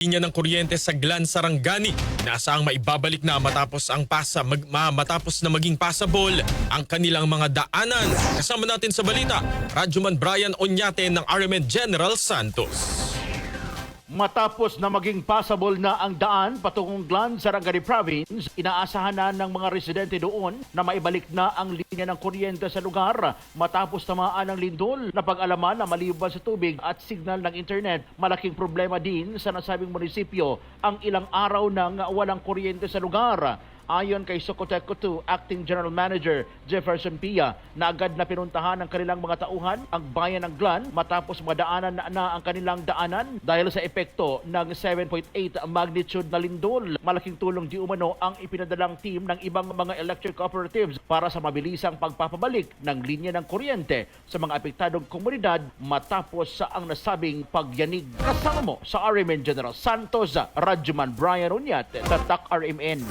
Linya ng kuryente sa Glan Sarangani. Inaasahang maibabalik na matapos na maging passable ang kanilang mga daanan. Kasama natin sa balita, Radyoman Brian Oñate ng RMN General Santos. Matapos na maging passable na ang daan patungong Glan Sarangani Province, inaasahan na ng mga residente doon na maibalik na ang linya ng kuryente sa lugar matapos tamaan ng lindol. Napag-alaman na maliban sa tubig at signal ng internet, malaking problema din sa nasabing munisipyo ang ilang araw nang walang kuryente sa lugar. Ayon kay Socoteco 2 Acting General Manager Jefferson Pia, na agad na pinuntahan ng kanilang mga tauhan ang bayan ng Glan matapos madaanan na ang kanilang daanan dahil sa epekto ng 7.8 magnitude na lindol. Malaking tulong di umano ang ipinadalang team ng ibang mga electric cooperatives para sa mabilisang pagpapabalik ng linya ng kuryente sa mga apektadong komunidad matapos sa ang nasabing pagyanig. Kasama mo sa RMN General Santos, Radyoman Brian Oñate, Tatak RMN.